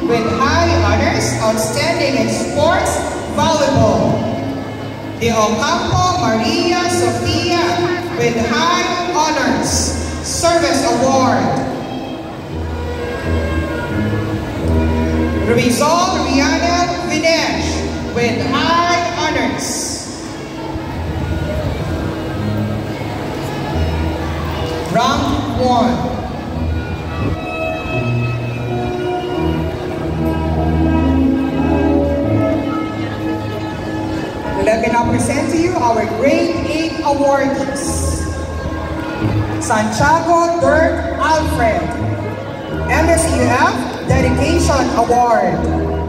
with high honors, outstanding in sports volleyball. De Ocampo Maria Sofia with high honors, service award. Rizal Rihanna Vinesh with high honors. Rank 1. Let me now present to you our Grade 8 awardees. Santiago Dirk Alfred, MSUF Dedication Award.